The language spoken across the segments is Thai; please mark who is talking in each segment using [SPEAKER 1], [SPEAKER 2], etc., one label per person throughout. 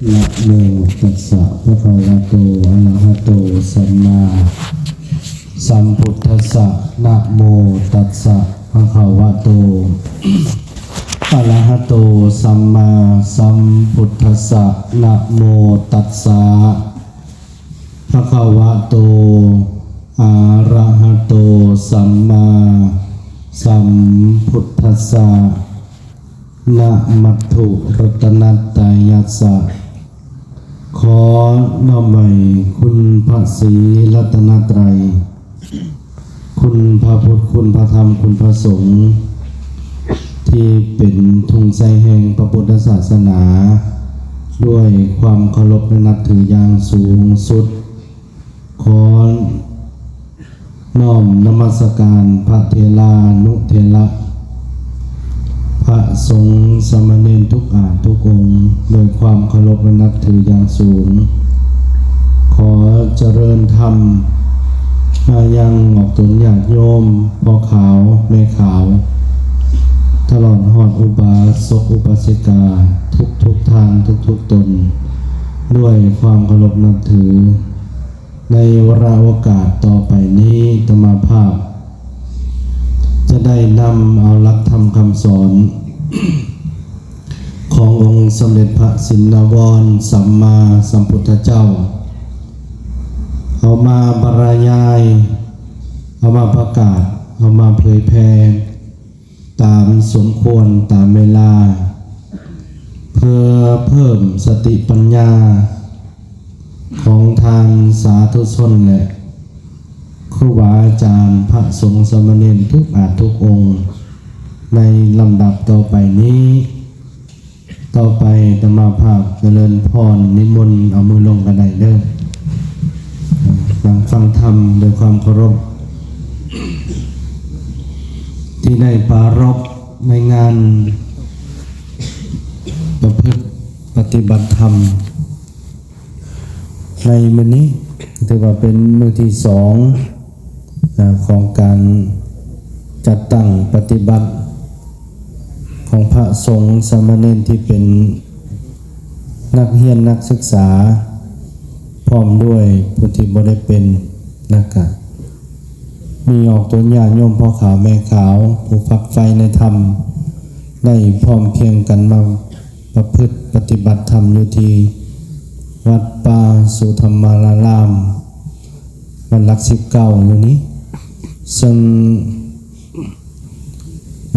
[SPEAKER 1] นะโมตัสสะภะคะวะโตอะระหะโตสัมมาสัมพุทธัสสะนะโมตัสสะภะคะวะโตอะระหะโตสัมมาสัมพุทธัสสะนะโมตัสสะภะคะวะโตอะระหะโตสัมมาสัมพุทธัสสะนะมัตถุรัตนัตตายัสสะขอน้อมใหม่คุณพระศรีรัตนตรัยคุณพระพุทธคุณพระธรรมคุณพระสงฆ์ที่เป็นธงชัยแห่งพระพุทธศาสนาด้วยความเคารพและนับถืออย่างสูงสุดขอน้อมนมัสการพระเถรานุเถระพระสงฆ์สามเณรทุกอาทุกองค์โดยความเคารพและนับถืออย่างสูงขอเจริญธรรมมายังออกตนญาติโยมพ่อขาวแม่ขาวตลอดหอดอุบาสกอุบาสิกาทุกทางทุกตนด้วยความเคารพนับถือในวาระโอกาสต่อไปนี้ธรรมภาพจะได้นำเอาหลักธรรมคำสอน ขององค์สมเด็จพระสินวรสัมมาสัมพุทธเจ้าเอามาบรรยายเอามาประกาศเอามาเผยแผ่ตามสมควรตามเวลาเพื่อเพิ่มสติปัญญาของทางสาธุชนและครูบาอาจารย์พระสงฆ์สามเณรทุกอาทุกองค์ในลำดับต่อไปนี้ต่อไปธรรมภาพเจริญพรนิมนต์เอามือลงกระไดเด้อฟังธรรมโดยความเคารพที่ได้ปรารภในงานประพฤติปฏิบัติธรรมในมื้อนี้ถือว่าเป็นมื้อที่สองของการจัดตั้งปฏิบัติของพระสงฆ์สามเณรที่เป็นนักเรียนนักศึกษาพร้อมด้วยผู้ที่บ่ได้เป็นนักการมีออกตัวญาติโยมพ่อขาวแม่ขาวผู้ฝักใฝ่ในธรรมได้พร้อมเพียงกันมาประพฤติปฏิบัติธรรมอยู่ที่วัดป่าสุธรรมารามวันหลัก19อยู่นี้ซึ่ง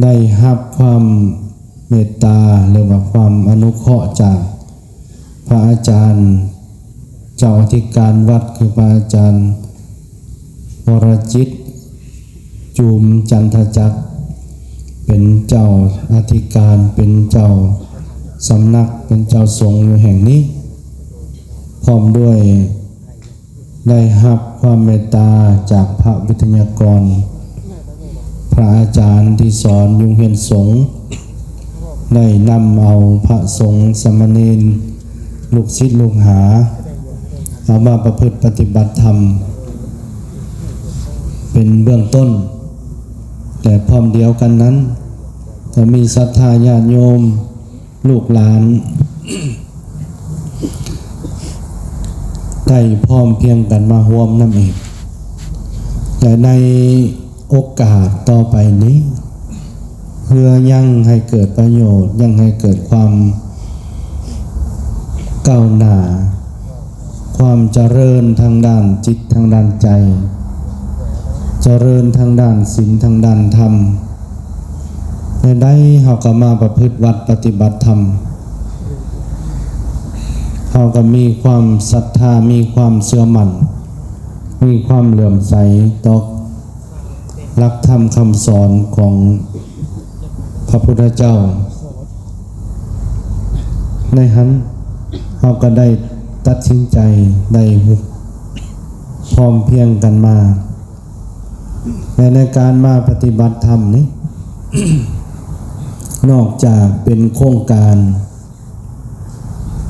[SPEAKER 1] ได้รับความเมตตาหรือว่าความอนุเคราะห์จากพระอาจารย์เจ้าอธิการวัดคือพระอาจารย์วรจิตจูมจันทจักรเป็นเจ้าอธิการเป็นเจ้าสำนักเป็นเจ้าสงฆ์อยู่แห่งนี้พร้อมด้วยได้รับความเมตตาจากพระวิทยากรพระอาจารย์ที่สอนยุงเฮียนสงฆ์ได้นำเอาพระสงฆ์สามเณรลูกศิษย์ลูกหาเอามาประพฤติปฏิบัติธรรมเป็นเบื้องต้นแต่พร้อมเดียวกันนั้นจะมีศรัทธาญาติโยมลูกหลาน ได้พร้อมเพียงกันมาร่วมนั่นเองแต่ในโอกาสต่อไปนี้เพื่อยังให้เกิดประโยชน์ยังให้เกิดความก้าวหน้าความเจริญทางด้านจิตทางด้านใจเจริญทางด้านศีลทางด้านธรรมได้เราก็มาประพฤติวัดปฏิบัติธรรมเราก็มีความศรัทธามีความเชื่อมั่นมีความเหลื่อมใสต่อหลักธรรมคำสอนของพระพุทธเจ้าในนั้นเราก็ได้ตัดสินใจได้พร้อมเพียงกันมาในการมาปฏิบัติธรรมนี้ นอกจากเป็นโครงการ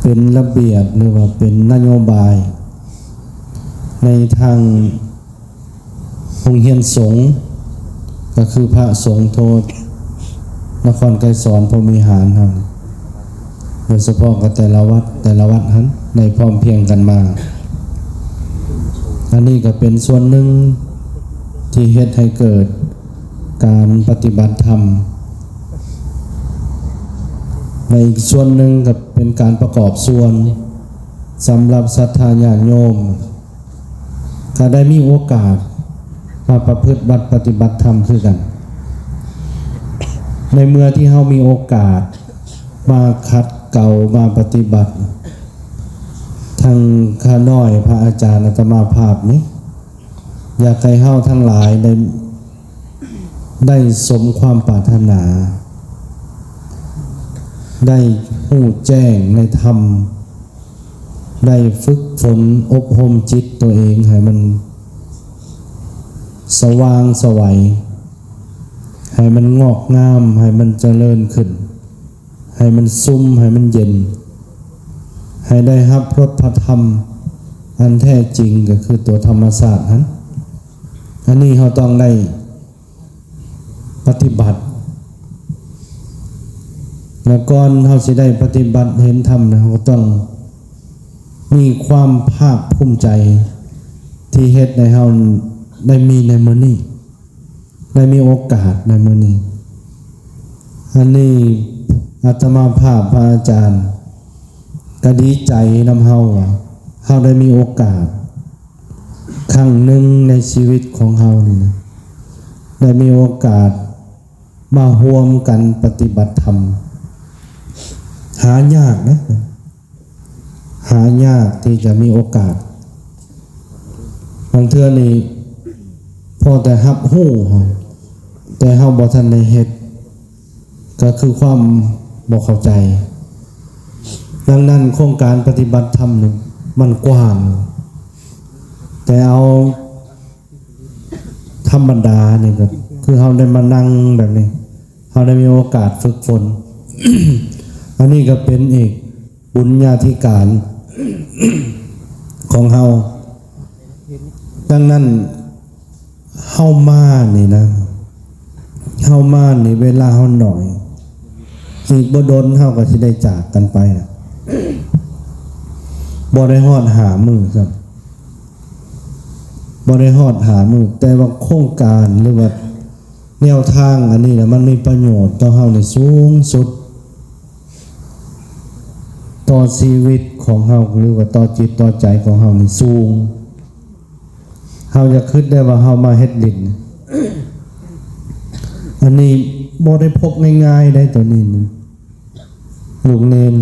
[SPEAKER 1] เป็นระเบียบหรือว่าเป็นนโยบายในทางองค์เฮียนสงฆ์ก็คือพระสงฆ์โทษนครไกรสอนพรหมิหารครับ โดยเฉพาะกับแต่ละวัดนั้นในพร้อมเพียงกันมาอันนี้ก็เป็นส่วนหนึ่งที่เฮ็ดให้เกิดการปฏิบัติธรรมในอีกส่วนหนึ่งก็เป็นการประกอบส่วนสำหรับศรัทธาญาติโยมถ้าได้มีโอกาสมาประพฤติบัติปฏิบัติธรรมคือกันในเมื่อที่เฮามีโอกาสมาคัดเก่ามาปฏิบัติทางข้าน้อยพระอาจารย์อาตมาภาพนี้อยากให้เฮาทั้งหลายได้สมความปรารถนาได้หู้แจ้งในธรรมได้ฝึกฝนอบรมจิตตัวเองให้มันสว่างไสวให้มันงอกงามให้มันเจริญขึ้นให้มันซุ้มให้มันเย็นให้ได้รับรสพระธรรมอันแท้จริงก็คือตัวธรรมศาสตร์นั้นอันนี้เราต้องได้ปฏิบัติแล้วก่อนเราสิได้ปฏิบัติเห็นธรรมนะเราต้องมีความภาคภูมิใจที่เฮ็ดในเราได้มีในมื้อนี้ได้มีโอกาสในมื้อนี้อันนี้อาตมาภาพพระอาจารย์ก็ดีใจนำเฮาเฮาได้มีโอกาสครั้งหนึ่งในชีวิตของเฮานี่นะได้มีโอกาสมาร่วมกันปฏิบัติธรรมหายากนะหายากที่จะมีโอกาสบางเทื่อนี่พอแต่รับรู้แต่เฮาบ่ทันได้เฮ็ดก็คือความบ่เข้าใจดังนั้นโครงการปฏิบัติธรรมนี่มันกว้างแต่เอาธรรมดานี่ก็คือเฮาได้มานั่งแบบนี้เฮาได้มีโอกาสฝึกฝน อันนี้ก็เป็นอีกบุญญาธิการ ของเฮาดังนั้นเฮามานี่นะเฮามานี่เวลาเฮาหน่อยอีกบ่โดนเฮาก็สิได้จากกันไปนะบ่ได้ฮอดหามื้อครับบ่ได้ฮอดหามื้อแต่ว่าโครงการหรือว่าแนวทางอันนี้นะมันมีประโยชน์ต่อเฮาในสูงสุดต่อชีวิตของเฮาหรือว่าต่อจิตต่อใจของเฮานี่สูงเฮาจะคิดได้ว่าเฮามาเฮ็ดดินอันนี้บ่ได้พบง่ายๆได้ตัวนี้ลูกเนน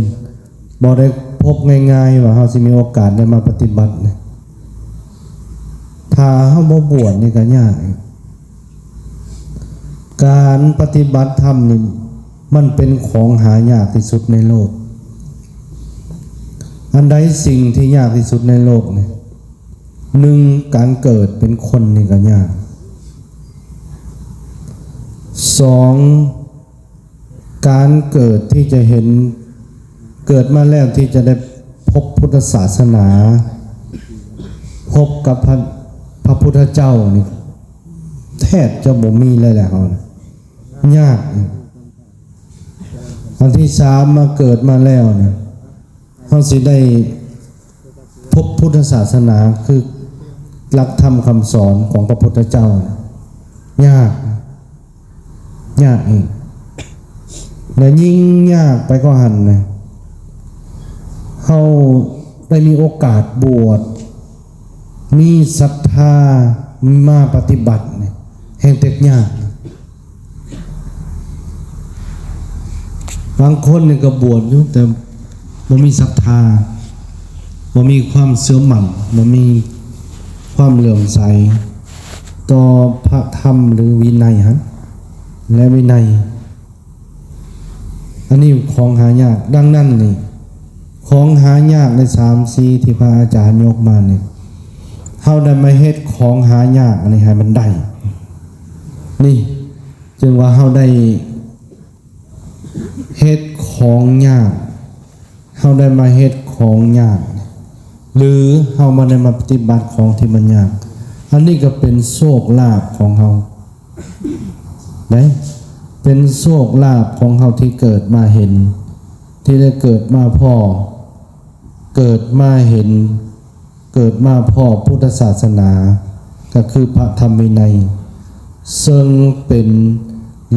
[SPEAKER 1] บ่ได้พบง่ายๆว่าเฮาสิมีโอกาสได้มาปฏิบัตินะถ้าเฮาบ่บวชนี่ก็ยากการปฏิบัติธรรมนี่มันเป็นของหายากที่สุดในโลกอันใดสิ่งที่ยากที่สุดในโลกเนี่ยหนึ่งการเกิดเป็นคนนี่ก็ยากสองการเกิดที่จะเห็นเกิดมาแล้วที่จะได้พบพุทธศาสนาพบกับพระพุทธเจ้านี่แทบจะบ่มีเลยแหละยากอันที่สามมาเกิดมาแล้วเนี่ยเขาสิได้พบพุทธศาสนาคือหลักธรรมคำสอนของพระพุทธเจ้ายากอีกและยิ่งยากไปก็หันนะเขาได้มีโอกาสบวชมีศรัทธามาปฏิบัติเนี่ยแห่งเต็กยากบางคนเนี่ยก็บวชอยู่แต่บ่มีศรัทธาบ่มีความเชื่อมั่นบ่มีความเลื่อมใสต่อพระธรรมหรือวินัยและวินัยอันนี้ของหายากดังนั้นนี่ของหายากใน3-4ที่พระอาจารย์ยกมาเนี่ยเฮาได้มาเฮ็ดของหายากอันนี้ให้มันได้นี่จึงว่าเฮาได้เฮ็ดของยากเฮาได้มาเฮ็ดของยากหรือเฮามาได้มาปฏิบัติของที่มันยากอันนี้ก็เป็นโชคลาภของเฮาได้เป็นโชคลาภของเฮาที่เกิดมาเห็น ที่ได้เกิดมาพ่อเกิดมาเห็นเกิดมาพ่อพุทธศาสนาก็คือพระธรรมวินัยซึ่งเป็น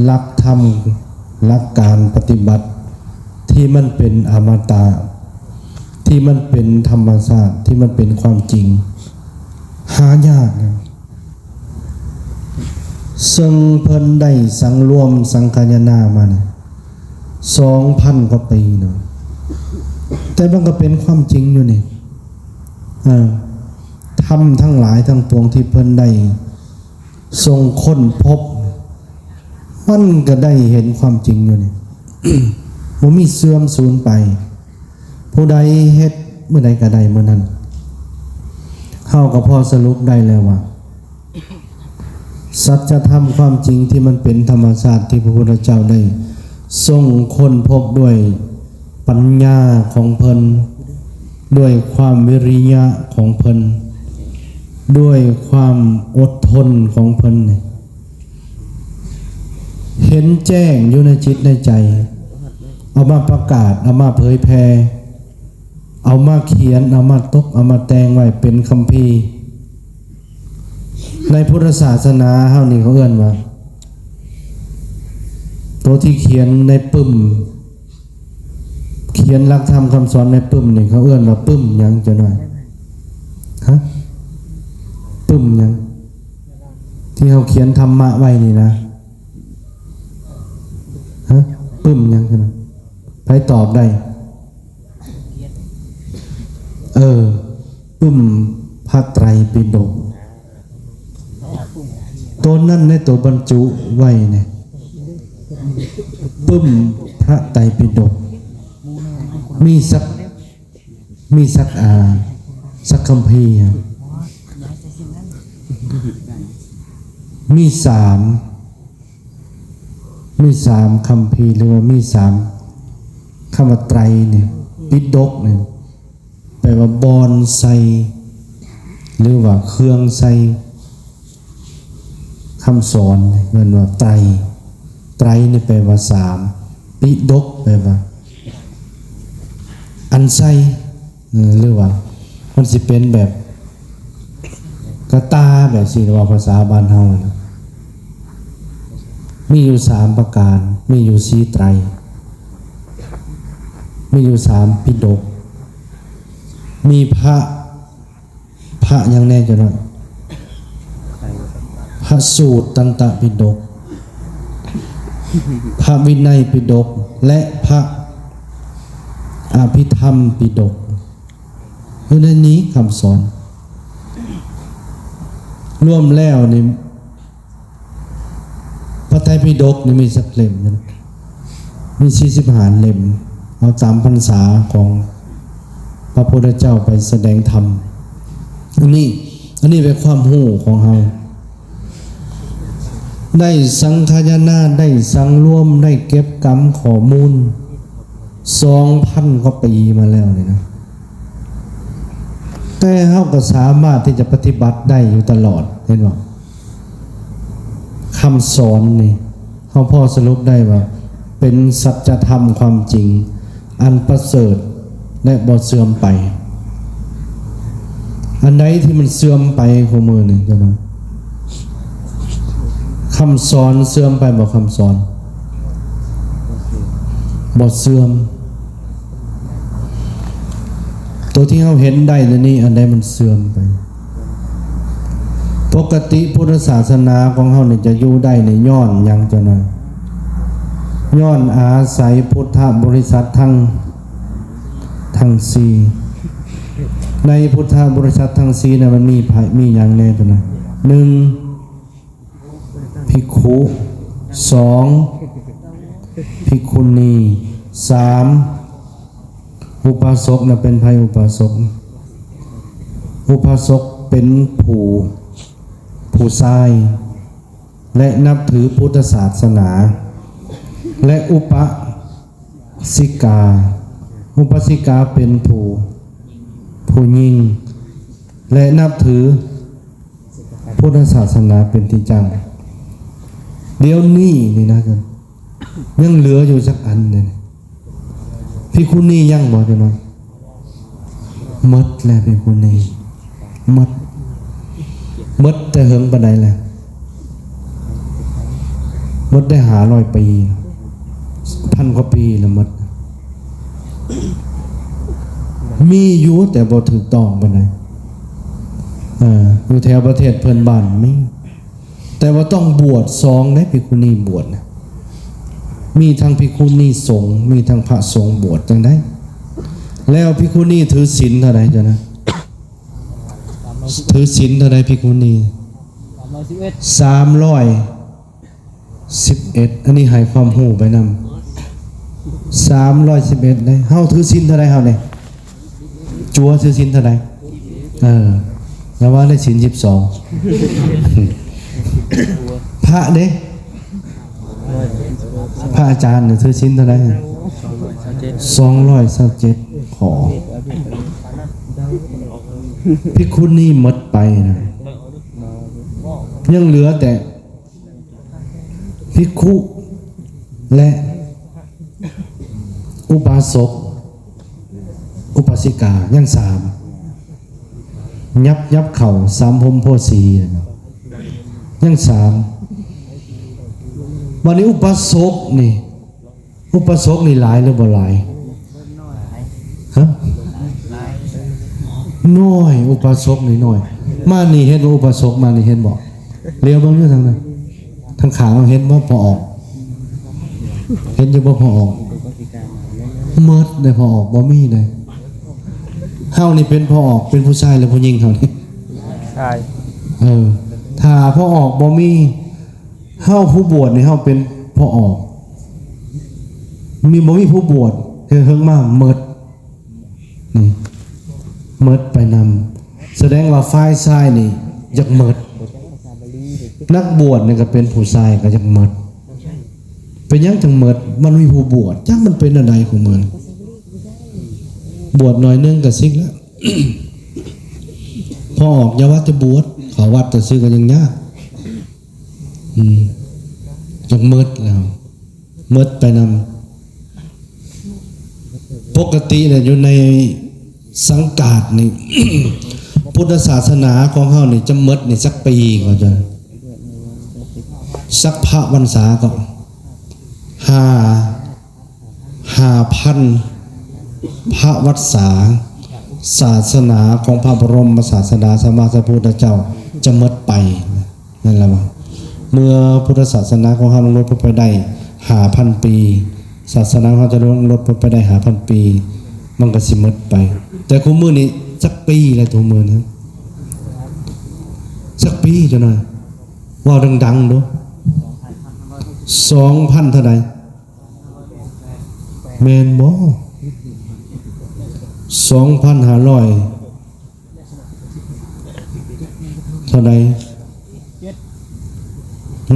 [SPEAKER 1] หลักธรรมหลักการปฏิบัติที่มันเป็นอมตะที่มันเป็นธรรมชาติที่มันเป็นความจริงหายากนะซึ่งเพิ่นได้สังรวมสังคายนามาเนี่ย2,000 กว่าปีเนาะแต่มันก็เป็นความจริงอยู่นี่ธรรมทั้งหลายทั้งปวงที่เพิ่นได้ทรงค้นพบมันก็ได้เห็นความจริงอยู่นี่ บ่มีเสื่อมสูญไปผู้ใดเฮ็ดเมื่อใดก็ได้เมื่อนั้นเฮาก็พอสรุปได้แล้วว่าสัจธรรมความจริงที่มันเป็นธรรมชาติที่พระพุทธเจ้าได้ทรงค้นพบด้วยปัญญาของเพิ่นด้วยความวิริยะของเพิ่นด้วยความอดทนของเพิ่นเห็นแจ้งอยู่ในจิตในใจเอามาประกาศเอามาเผยแผ่เอามาเขียนเอามาตกเอามาแต่งไว้เป็นคัมภีร์ในพุทธศาสนาเฮานี่เขาเอิ้นว่าตัวที่เขียนในปึ้มเขียนหลักธรรมคำสอนในปึ้มนี่เขาเอิ้นว่าปึ้มหยังจะหน่อยฮะปึ้มหยังที่เขาเขียนธรรมะไว้นี่นะฮะปึ้มหยังจะหน่อยใครตอบได้ปึ้มพระไตรปิฎกตัวนั่นในตัวบรรจุไว้เนี่ยปึ้มพระไตรปิฎกมีสักคัมภีร์มีสามคัมภีร์หรือว่ามี3คำว่าไตรเนี่ยปิฎกเนี่ยแปลว่าบอนไซหรือว่าเครื่องไซคำสอนเงินว่าไตรนี่แปลว่า3ปิฎกแปลว่าอันไซหรือว่ามันสิเป็นแบบกระตาแบบสิว่าภาษาบ้านเฮานะมีอยู่3ประการมีอยู่4ไตรมีอยู่3ปิฎกมีพระอย่างแน่จะหน่อยพระสูตรตันตปิฎกพระวินัยปิฎกและพระอภิธรรมปิฎกคือในนี้คำสอนรวมแล้วนี่พระไตรปิฎกนี่มีสักเล่มนะมี45 เล่มเอาตามพรรษาของพระพุทธเจ้าไปแสดงธรรมอันนี้เป็นความรู้ของเราได้สังคายนาได้สังรวมได้เก็บกรรมข้อมูล 2,000 กว่าปีมาแล้วนี่นะแต่เราก็สามารถที่จะปฏิบัติได้อยู่ตลอดเห็นบ่คำสอนนี่เราพอสรุปได้ว่าเป็นสัจธรรมความจริงอันประเสริฐและบ่เสื่อมไปอันใดที่มันเสื่อมไปของมือหนึ่งจะนะคำสอนเสื่อมไปบ่คำสอนบ่เสื่อมตัวที่เราเห็นได้ในนี้อันใดมันเสื่อมไปปกติพุทธศาสนาของเราเนี่ยจะอยู่ได้ในย้อนยังจะนะย้อนอาศัยพุทธบริษัททั้ง4ในพุทธบริษัททั้ง4เนี่ยมันมีอย่างแน่ตัวนะ1ภิกขุ2ภิกขุณี3อุปาสกนะเป็นไผอุปาสกเป็นผู้ชายและนับถือพุทธศาสนาและอุปสิกาเป็นผู้หญิงและนับถือพุทธศาสนาเป็นที่ตั้งเดี๋ยวนี้นี่นะกันยังเหลืออยู่สักอันเนี่ยภิ ภิกขุณียังบ่พี่น้องหมดแล้วภิกขุณีหมดแต่เหิงปานใดแหละหมดได้500 ปี1,000 กว่าปีแล้วหมดมีอยู่แต่บ่ถูกต้องปานใดอยู่แถวประเทศเพื่อนบ้านมีแต่ว่าต้องบวช2ได้ภิกขุณีบวชนะมีทั้งภิกขุณีสงฆ์มีทั้งพระสงฆ์บวชจังได้แล้วภิกขุณีถือศีลเท่าใดจ้ะนะถือศีลเท่าใดภิกขุณี311อันนี้ให้ความรู้ไปนำ311ได้เฮาถือศีลเท่าใดเฮาเนี่ยจัวถือศีลเท่าใดแล้วว่าได้ศีล12พระเด้พระอาจารย์ถือศีลเท่าใด227ขอภิกขุณีหมดไปนะยังเหลือแต่ภิกขุและอุบาสกอุปาสิกายัง3ยับเข่า3พรหมโพสียัง3วันนี้อุปาสกนี่หลายหรือบ่หลายฮะน้อยอุปาสกนี่น้อยมานี่เห็นอุปาสกมานี่เห็นบ่เลี้ยวเบิ่งอยู่ทางนั้นทางขาเห็นบ่พอออกเห็นอยู่บ่พอออกหมดได้พอออกบ่มีได้เฮานี่เป็นพอออกเป็นผู้ชายหรือผู้หญิงเฮานี่ใช่ถ้าพอออกบ่มีเฮาผู้บวชนี่เฮาเป็นพอออกมีบ่มีผู้บวชเฮิงมาหมดนี่หมดไปนำแสดงว่าฝ่ายชายนี่อยากหมดนักบวชนี่ก็เป็นผู้ชายก็อยากหมดเป็นยังจังหมดมันมีผู้บวชจักมันเป็นอะไรของมันบวชหน่อยนึงก็ซิกแล้ว พอออกอย่าว่าจะบวชขอวัดแต่ซื้อก็ยังยากจังหมดแล้วหมดไปนำปกติเนี่ยอยู่ในสังกัดนี่ พุทธศาสนาของเขานี่จะหมดนี่สักปีก็จะสักพระพรรษาก็5,000 พระวัฏษาศาสนาของพระบรมศาสดาสัมมาสัมพุทธเจ้าจะหมดไปนั่นแหละว่าเมื่อพุทธศาสนาของเขาลดไปได้5,000 ปีศาสนาเขาจะลดไปได้5,000 ปีมันก็สิหมดไปแต่คู่มือนี้สักปีอะไรตัวมือนะสักปีจ้ะนะว่าดังๆดู2,000 เท่าใดแม่นบ่2,500 เท่าใด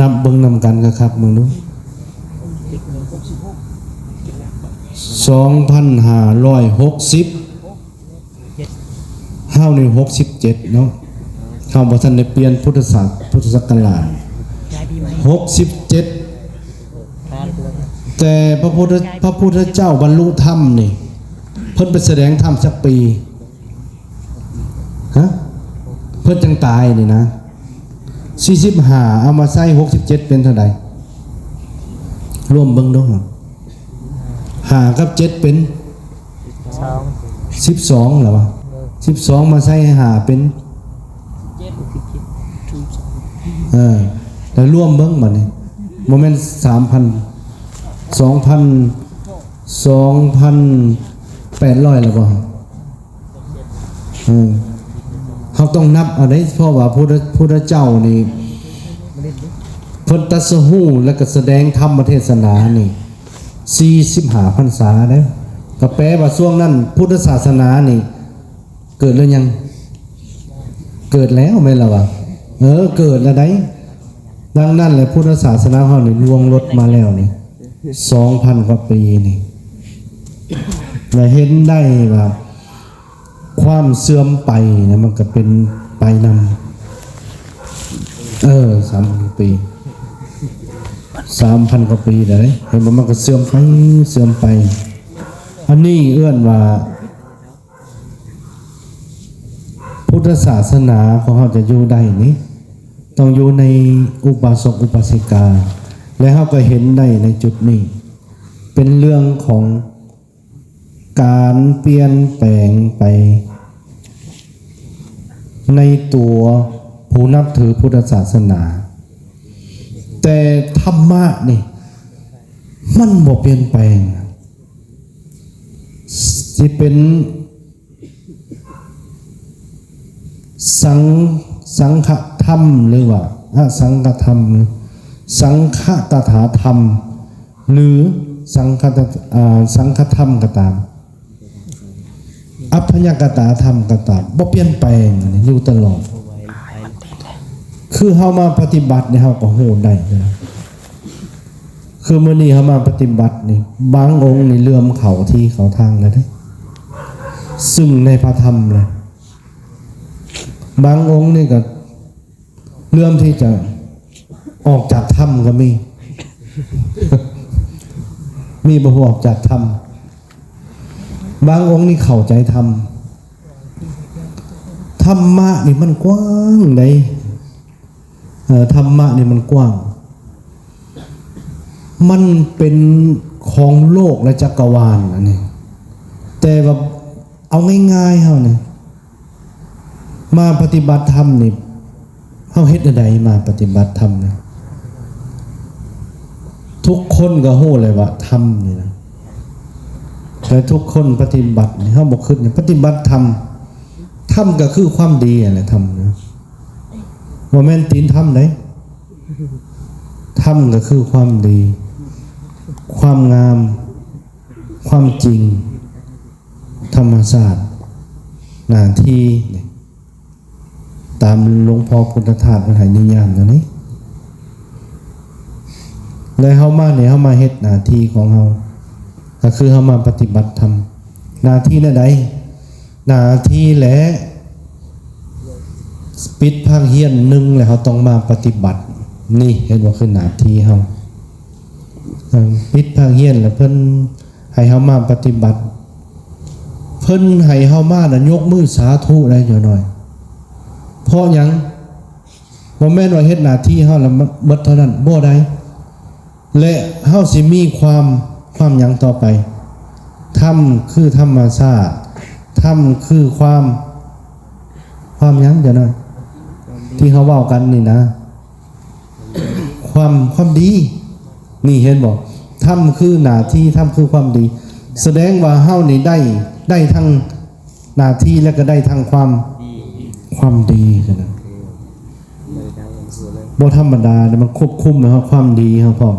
[SPEAKER 1] นับเบิ่งนำกันครับมึงดู2,560เฮานี่67เนาะเฮาบ่ทันได้เปลี่ยนพุทธศักราช67แต่พระพุทธเจ้าบรรลุธรรมนี่เพิ่นไปแสดงธรรมสักปีฮะเพิ่นจังตายนี่นะ45เอามาใส่67เป็นเท่าใดรวมเบิ่งดู5กับ7เป็น12เหรอวะ12มาใส่5เป็นแต่รวมเบิ่งบัดนี้บ่แม่น 2,800แล้วบ่เขาต้องนับเอาได้เพราะว่าพุทธเจ้านี่เพิ่นตรัสรู้แล้วก็แสดงธรรมเทศนานี่45 พรรษาเด้อก็แปลว่าช่วงนั้นพุทธศาสนานี่เกิดแล้วยังเกิดแล้วแม่นล่ะวะเกิดแล้วได้ดังนั้นแหละพุทธศาสนาเฮานี่ล่วงลดมาแล้วนี่ 2,000 กว่าปีนี่และเห็นได้ว่าความเสื่อมไปนะมันก็เป็นไปนำ3,000 ปี 3,000 กว่าปีได้เห็นมันก็เสื่อมไป อันนี้เอื้อนว่าพุทธศาสนาของเขาจะอยู่ได้นี้ต้องอยู่ในอุบาสกอุบาสิกาและเขาก็เห็นได้ในจุดนี้เป็นเรื่องของการเปลี่ยนแปลงไปในตัวผู้นับถือพุทธศาสนาแต่ธรรมะนี่มันบ่เปลี่ยนแปลงที่เป็นสังฆธรรมหรือว่าอสังฆธรรมสังฆตถาธรรมหรือสังฆธรรมก็ตามอัพพยกตาธรรมก็ตามบ่เปลี่ยนแปลงอยู่ตลอดคือเฮามาปฏิบัตินี่เฮาก็โหได้คือมื้อนี้เฮามาปฏิบัตินี่บางองค์นี่เลื่อมเขาที่เขาทางเลยเด้ซึ่งในพระธรรมเลยบางองค์นี่ก็เลื่อมที่จะออกจากธรรมก็มี มีบ่ออกจากธรรมบางองค์นี่เข้าใจธรรมธรรมะนี่มันกว้างเลยธรรมะนี่มันกว้างมันเป็นของโลกและจักรวาลอันนี้แต่ว่าเอาง่ายๆเฮานี่มาปฏิบัติธรรมนี่เฮาเฮ็ดอะไรมาปฏิบัติธรรมนี่ทุกคนก็ฮู้เลยว่าธรรมนี่นะแต่ทุกคนปฏิบัตินี่เฮาบ่คิดนี่ปฏิบัติธรรมธรรมก็คือความดีนั่นแหละธรรมนะบ่แม่นตีนธรรมเด้ธรรมก็คือความดีความงามความจริงธรรมชาติหน้าที่ตามหลวงพ่อพุทธทาสมันให้นิยามตัวนี้แล้วเฮามาเนี่ยเฮามาเฮ็ดหน้าที่ของเฮาก็คือเฮามาปฏิบัติธรรมหน้าที่นั่นใดหน้าที่และปิดภาคเฮียนหนึ่งแล้วเขาต้องมาปฏิบัตินี่เห็นว่าคือหน้าที่เฮาปิดภาคเฮียนแล้วเพิ่นให้เฮามาปฏิบัติเพิ่นให้เฮามาน่ะยกมือสาธุได้หน่อยเพราะหยังบ่แม่นว่าเฮ็ดหน้าที่เฮาแล้วหมดเท่านั้นบ่ได้และเฮาสิมีความหยังต่อไปธรรมคือธรรมชาติธรรมคือความหยังเดี๋ยวหน่อยที่เขาเว้ากันนี่นะความดีนี่เห็นบ่ธรรมคือหน้าที่ธรรมคือความดีแสดงว่าเฮานี่ได้ทั้งหน้าที่และก็ได้ทั้งความดีกันนะบ่ธรรมดามันควบคุมนะครับความดีครับพ่อ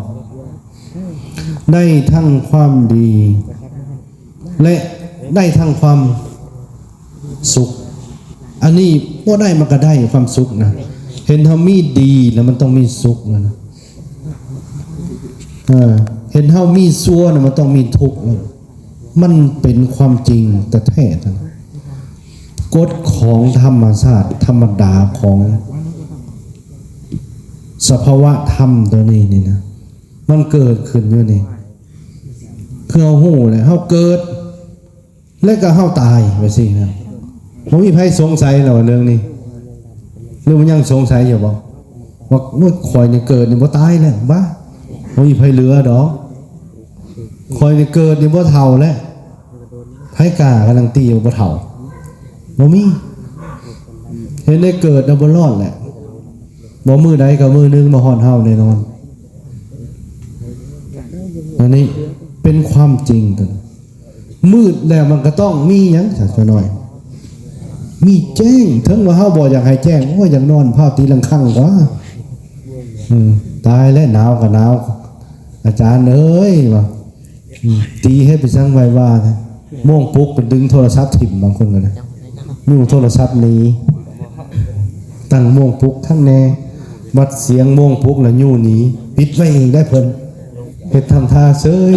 [SPEAKER 1] ได้ทั้งความดีและได้ทั้งความสุขอันนี้บ่ได้มันก็ได้ความสุขนะเห็นเฮามีดีแล้วมันต้องมีสุขนะเห็นเฮามีชั่วนะมันต้องมีทุกข์นะมันเป็นความจริงแต่แท้นะกฎของธรรมชาติธรรมดาของสภาวะธรรมตัวนี้นี่นะมันเกิดขึ้นอยู่นี่คือเฮาฮู้แหละเฮาเกิดแล้วก็เฮาตายไปสินะบ่มีไผสงสัยแล้วเรื่องนี้หรือมันยังสงสัยอยู่บ่ว่าเมื่อข่อยนี่เกิดนี่บ่ตายแล้วบ้าบ่มีไผเหลือดอกข่อยนี่เกิดนี่บ่เฒ่าแล้วไผกล้ากำลังตีอยู่บ่เฒ่าบ่มีเห็นได้เกิดแล้วบ่รอดแหละบ่มือใดก็มือนึงบ่ฮอดเฮาแน่นอนอันนี้เป็นความจริงตัวมืดแล้วมันก็ต้องมีหยังสักหน่อยมีแจ้งถึงว่าเฮาบ่อยากให้แจ้งโอ้ยอยากนอนเผาตีลังคั่งกว่าตายแล้วหนาวก็หนาวอาจารย์เอ้ยว่าตีให้ไปสั่งไว้ว่าม่วงปุ๊กไปดึงโทรศัพท์ถิ่มบางคนก็นะอยู่โทรศัพท์นี้ตั้งม่วงปุ๊กข้างแน่วัดเสียงม่วงปุ๊กแล้วอยู่หนีปิดไว้เองได้เพิ่นเฮ็ดทำท่าเซย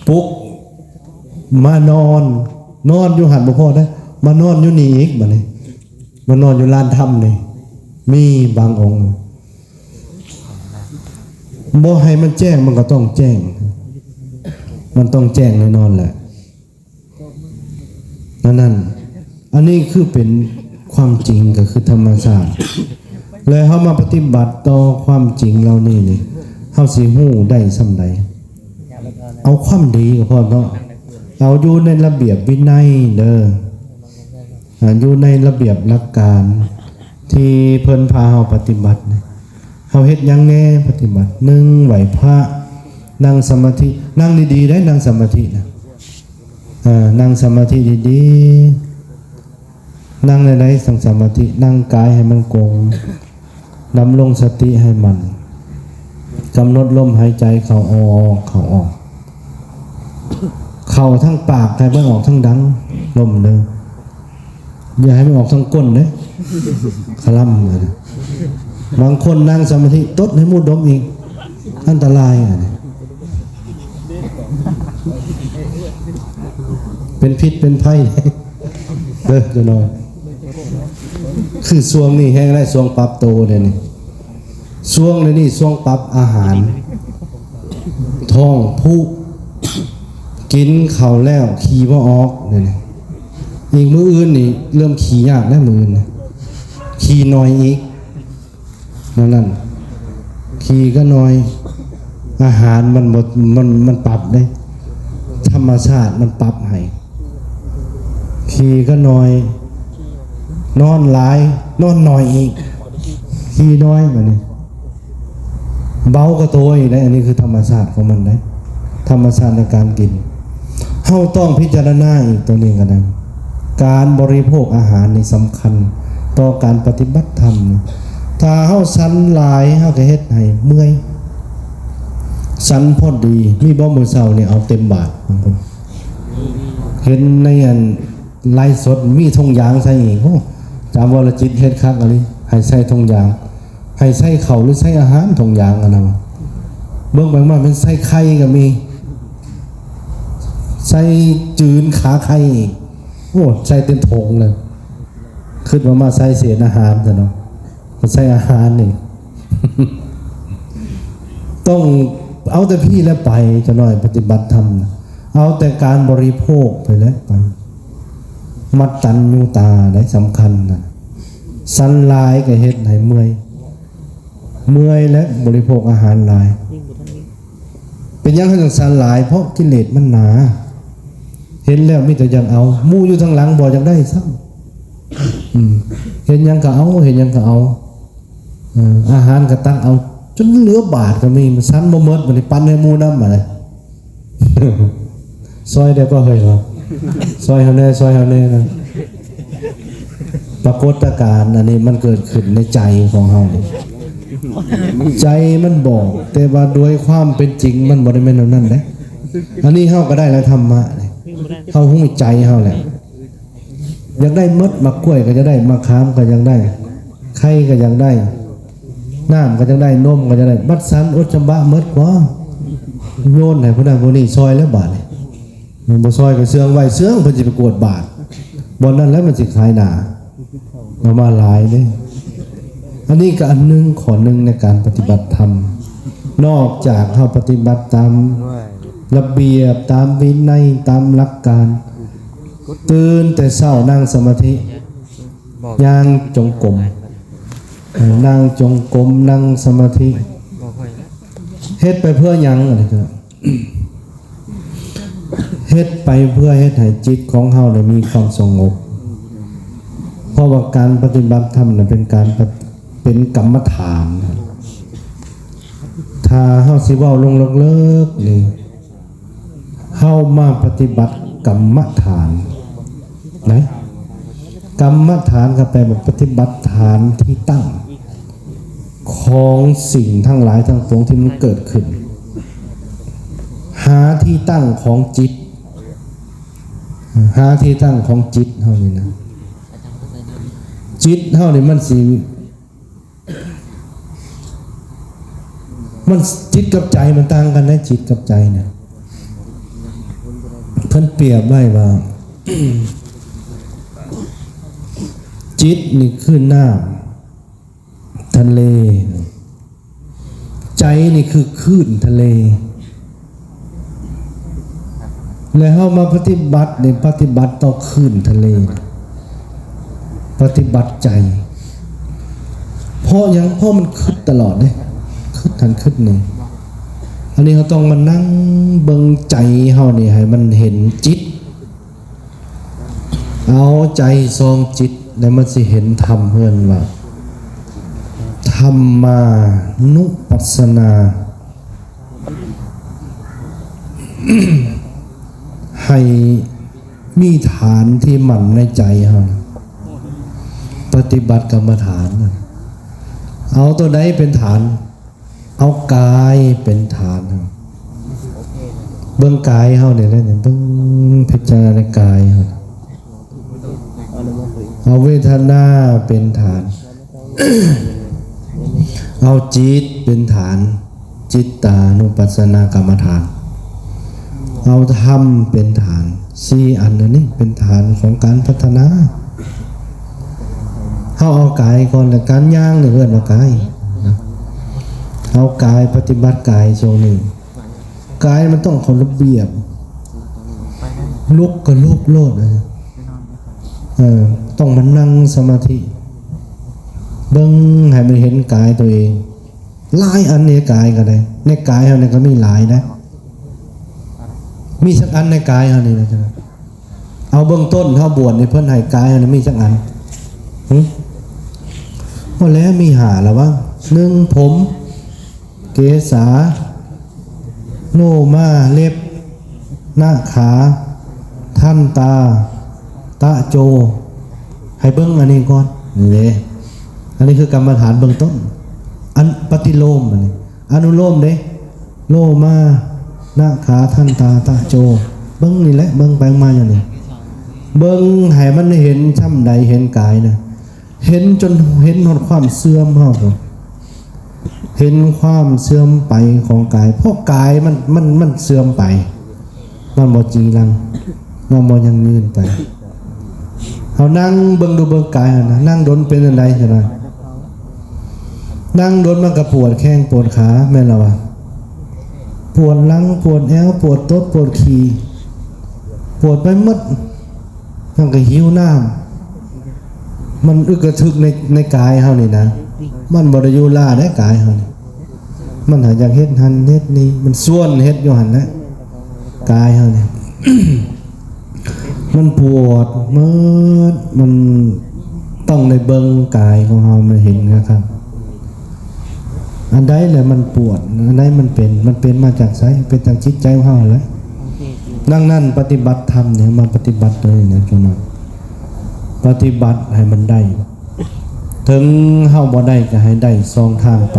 [SPEAKER 1] ปุ๊กมานอนอยู่หันบ่พอได้มานอนอยู่นี่อีกบัดนี้มานอนอยู่ลานถ้ำนี่มีบางองค์บ่ให้มันแจ้งมันก็ต้องแจ้ง มันต้องแจ้งแน่นอนแหละนั่นอันนี้คือเป็นความจริงก็คือธรรมชาติเลยเฮามาปฏิบัติต่อความจริงเรานี่เฮาสิฮู้ได้ส่ำใดเอาความดีก็พอเนาะเอาอยู่ในระเบียบวินัยเด้ออยู่ในระเบียบหลักการที่เพิ่นพาเฮาปฏิบัติเฮาเฮ็ดหยังแน่ปฏิบัติ1ไหว้พระนั่งสมาธินั่งดีๆได้นั่งสมาธินะนั่งสมาธิดีๆนั่งในๆสั่งสมาธินั่งกายให้มันกงดำรงสติให้มันกำหนดลมหายใจเข้าออกเข้าออกเข้าทั้งปากให้มันออกทั้งดังลมเลยอย่าให้มันออกทั้งก้นเด้คล่ำเลยบางคนนั่งสมาธิตดให้มูดดมอีกอันตรายเป็นพิษเป็นภัยเด้อจะน้อยคือช่วงนี้แห้งได้ช่วงปรับโตเดี๋ยวนี้ช่วงนี้ช่วงปรับอาหารท้องผู้กินข้าวแล้วขี่บ่ออกเดี๋ยวนี้อีกมื้ออื่นนี่เริ่มขี่ยากแล้วมื้ออื่นขี่น้อยอีกนั่นขี่ก็น้อยอาหารมันปรับได้ธรรมชาติมันปรับให้ขี่ก็น้อยนอนหลายนอนน้อยอีกขี่น้อยแบบนี้เบาก็โตอีกได้อันนี้คือธรรมชาติของมันได้ธรรมชาติในการกินเฮาต้องพิจารณาอีกตัวนี้กันนะการบริโภคอาหารนี่สำคัญต่อการปฏิบัติธรรมถ้าเฮาสันหลายเฮาก็เฮ็ดให้เมื่อยสันพอดีมีบ่มื้อเช้านี่เอาเต็มบาทบางคนเห็นในอันไลฟ์สดมีธงยางใส่อีกโอ้จามวรจิตเฮ็ดคักอะไรให้ใส่ธงยางให้ใส่ข้าวหรือใส่อาหารธงยางอันนั้นเบิ่งบางมาเป็นใส่ไข่ก็มีใส่จืนขาไข่อีกโอ้ใส่เต็มถงเลยคิดว่ามาใส่เศษอาหารซะเนาะใส่อาหารนี่ ต้องเอาแต่พี่แล้วไปจะหน่อยปฏิบัติธรรมเอาแต่การบริโภคไปแล้วไปมัดตันยูตาได้สำคัญนะสันลายก็เฮ็ดให้เมื่อยและบริโภคอาหารหลายเป็นยังให้สันหลายเพราะกิเลสมันหนาเห็นแล้วมีแต่อยากเอามู่อยู่ทางหลังบ่อยากได้ซ้ำเห็นยังก็เอาเห็นยังก็เอาอาหารก็ตั้งเอาจนเหลือบาทก็มีมันสั้นบ่หมดมันปั้นให้หมู่นำอะไรซอยเดียวก็เฮ้ยเหรอซอยเฮาแน่ซอยเฮาแน่นะปรากฏการณ์อันนี้มันเกิดขึ้นในใจของเฮาใจมันบอกแต่ว่าโดยความเป็นจริงมันบ่ได้แม่นนั่นเด้อันนี้เฮาก็ได้แล้วธรรมะเฮาฮู้ใจเฮาแหละอยากได้มดมะกล้วยก็จะได้มะขามก็ยังได้ไข่ก็ยังได้น้ำก็ยังได้นมก็จะได้บัดสันอุจจาระมดกว่าโยนให้ผู้นั้นผู้นี้ซอยแล้วบาทมันบ่ซอยก็เสื่องไว้เสื่องเพิ่นสิไปกวดบาทบ่นั้นแล้วมันสิขายหน้ามาหลายเด้อันนี้ก็อันนึงขอนึงในการปฏิบัติธรรมนอกจากเฮาปฏิบัติตามระเบียบตามวินัยตามหลักการตื่นแต่เช้านั่งสมาธิย่างจงกรมนั่งจงกรมนั่งสมาธิเฮ็ดไปเพื่อหยังอะไรก็เฮ็ดไปเพื่อเฮ็ดให้จิตของเฮาได้มีความสงบเพราะว่าการปฏิบัติธรรมนั้นเป็นกรรมฐานถ้าเฮาสิเว้าลงเลิกนี่เฮามาปฏิบัติกรรมฐานนะกรรมฐานก็แปลว่าปฏิบัติฐานที่ตั้งของสิ่งทั้งหลายทั้งปวงที่มันเกิดขึ้นหาที่ตั้งของจิตหาที่ตั้งของจิตเฮานี่นะจิตเฮานี่มันสิมันจิตกับใจมันต่างกันนะจิตกับใจเนี่ยเพิ่นเปรียบไว้ว่า จิตนี่คือน้ำทะเลใจนี่คือคลื่นทะเล แล้วเฮามาปฏิบัตินี่ปฏิบัติต่อคลื่นทะเลปฏิบัติใจเพราะหยังเพราะมันคิดตลอดเด้คิดทันคิดนี่อันนี้เขาต้องมานั่งเบิ่งใจเฮานี่ให้มันเห็นจิตเอาใจทรงจิตแล้วมันสิเห็นธรรมเพื่อนว่าธรรมานุปัสสนา ให้มีฐานที่มั่นในใจเฮาปฏิบัติกรรมฐานเอาตัวใดเป็นฐานเอากายเป็นฐานเบิ่งกายเฮาเนี่ยเบิ่งพิจารณากายเฮาเอาเวทนาเป็นฐาน เอาจิตเป็นฐานจิตตานุปัสสนากรรมฐานเอาธรรมเป็นฐาน4อันนี้เป็นฐานของการพัฒนาเอากายก่อนแล้วการย่างเนี่ยเรียกว่ากายเอากายปฏิบัติกายโซนึงกายมันต้องคนระเบียบลุกก็ลุกโลดต้องมานั่งสมาธิเบิ่งให้มันเห็นกายตัวเองหลายอันในกายก็ได้ในกายเฮานี่ก็มีหลายนะมีสักอันในกายเฮานี่นะจ๊ะเอาเบื้องต้นเฮาบวชนี่เพิ่นให้กายเฮานี่มีสักอันว่าแล้วมีหาแล้วว่า1ผมเกศาโนมาเล็บหน้าขาท่านตาตะโจให้เบิ่งอันนี้ก่อนนี่เด้อันนี้คือกรรมฐานเบื้องต้นอันปฏิโลมอันนี้อนุโลมเด้โลมาหน้าขาท่านตาตะโจเบิ่งนี่แหละเบิ่งไปมาอย่างนี้เบิ่งให้มันเห็นช่ำใดเห็นกายนะเห็นจนเห็นหมดความเสื่อมเฮาเห็นความเสื่อมไปของกายเพราะกายมันเสื่อมไปมันบ่จริงจังมันบ่ยังยืนไปเฮานั่งเบิ่งดูเบิ่งกายนะนั่งดนเป็นอันใดซั่นน่ะนั่งดนมันก็ปวดแข้งปวดขาแม่นล่ะวะปวดหลังปวดแอวปวดต้นปวดขี้ปวดไปหมดมันก็หิวน้ำมันอึกกระทึกในกายเฮานี่นะมันบ่ได้อยู่ล่าได้กายเฮานี่มันหาอยากเฮ็ดหันเฮ็ดนี่มันส่วนเฮ็ดอยู่หั่นนะกายเฮานี่ มันปวดมันต้องในเบิ่งกายของเฮามันเห็นนะครับอันใดแหละมันปวดอันใดมันเป็นมาจากไสเป็นจากจิตใจของเฮาแหละดังนั้นปฏิบัติธรรมเนี่ยมาปฏิบัติเลยนะจุมาปฏิบัติให้มันได้ถึงเฮาบ่ได้ก็ให้ได้สองทางไป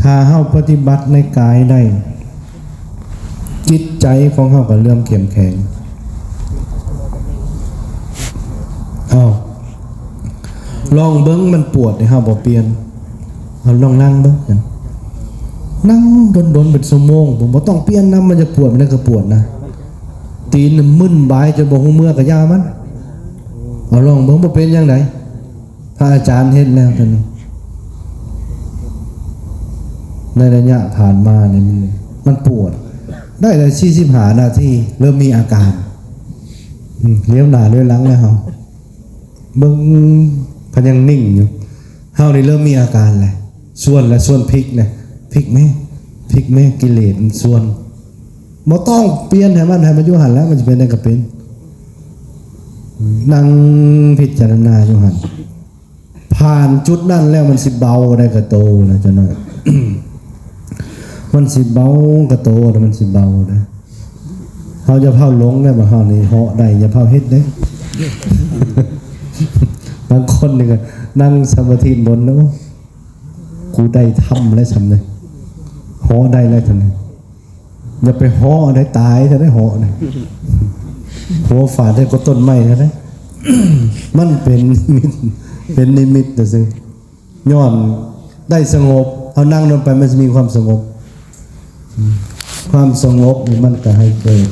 [SPEAKER 1] ถ้าเฮาปฏิบัติในกายได้จิตใจของเฮาก็เริ่มเข้มแข็งลองเบิ่งมันปวดเฮาบ่เปลี่ยนเอาลองนั่งเบิ่งกันนั่งดนๆเป็นชั่วโมงผมบ่ต้องเปลี่ยนนํมันจะปวดมันก็ปวดนะตีนมึนบายจนบ่ฮู้เมื่อก็ยามันเอาลองเบิ่งบ่เป็นจังไดพระอาจารย์เฮ็ดแล้วตอนนี้ในระยะผ่านมาเนี่ยมันปวดได้แต่45นาทีเริ่มมีอาการเลี้ยวหน้าเลี้ยวหลังแล้วเฮาเบิ่งพยังนิ่งอยู่เฮานี่เริ่มมีอาการแล้วส่วนพลิกนะพลิกแม่กิเลสมันส่วนบ่ต้องเปลี่ยนให้มันอยู่หั่นแล้วมันจะเป็นได้ก็เป็นนั่งพิจารณาอยู่หั่นผ่านจุดนั้นแล้วมันสิเบาได้ก็โตนะจังนั้น มันสิเบากระโตแต่มันสิเบานะเฮาจะเผาหลงได้บ่เฮานี่เหาะได้อย่าเผาเฮ็ดเด้ บางคนนี่ก็นั่งสมาธิบนแล้วกูได้ทำแล้วซ้ำเลยเหาะได้แล้วท่านอย่าไปเหาะได้ตายถ้าได้เหาะนะหัวฝาดได้ก็ต้นไม้เท่านั้น มันเป็นนิมิตแต่ซึ่งย้อนได้สงบเฮานั่งลงไปมันจะมีความสงบความสงบนี่มันก็ให้เกิด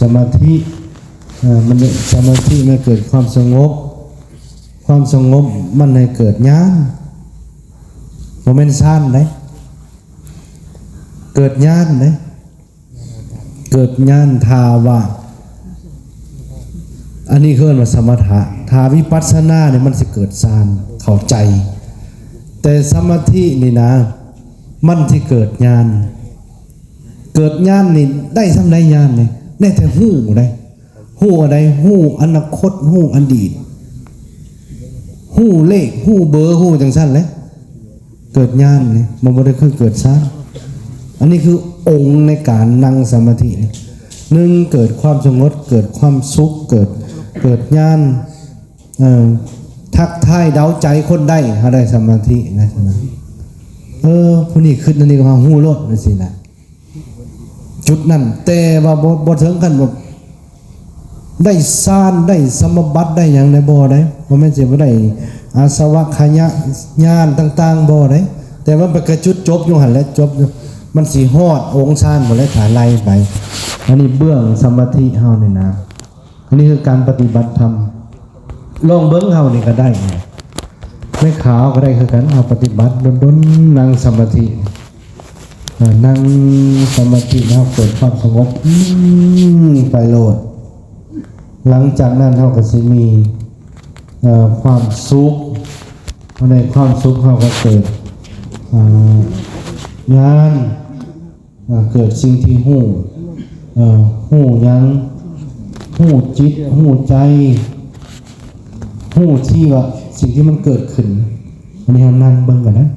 [SPEAKER 1] สมาธิมันสมาธิมันเกิดความสงบมันให้เกิดญาณโมเมนต์สั้นได้ เกิดญาณนะเกิดญาณทาวะอันนี้เรียกว่าสมถะทาวิปัสสนาเนี่ยมันจะเกิดฌานเข้าใจแต่สมาธินี่นะมันที่เกิดญาณเกิดญาณนี่ได้ทำได้ญาณนี่ได้แต่หู้ได้หู้อะไรหู้อนาคตหู้อดีตหู้เลขหู้เบอร์หู้จังสั้นเลยเกิดญาณนี่มันไม่ได้คือเกิดฌานอันนี้คือองค์ในการนั่งสมาธินี่หนึ่งเกิดความสงบเกิดความสุขเกิดญาณทักทายเดาใจคนได้เขาได้สมาธินะใช่ไหมผู้นี้ขึ้นอันนี้ก็มาหู้รถนั่นสินะจุดนั้นแต่ว่าบ่ถึงกันแบบได้ฌานได้สมบัติได้อย่างในบ่ได้บ่แม่นสิบ่ได้อาสวะขยะญาณต่างๆบ่ได้แต่ว่าไปกระจุดจบอยู่หั่นแหละจบมันสิฮอดองค์ฌานบ่ได้ถ่ายไล่ไปอันนี้เบื้องสมาธิเฮานี่นะอันนี้คือการปฏิบัติธรรมลองเบิ่งเฮานี่ก็ได้ไม่ขาวก็ได้คือกันเฮาปฏิบัติดนๆนั่งสมาธินั่งสมาธิแล้วเกิดความสงบไปโลดหลังจากนั้นเฮาก็สิมีความสุขในความสุขเฮาก็เกิดญาณเกิดสิ่งที่หู้ยังหู้จิตหู้ใจหู้ที่ว่าสิ่งที่มันเกิดขึ้นอันนี้เรานั่งเบิ่งกันนะ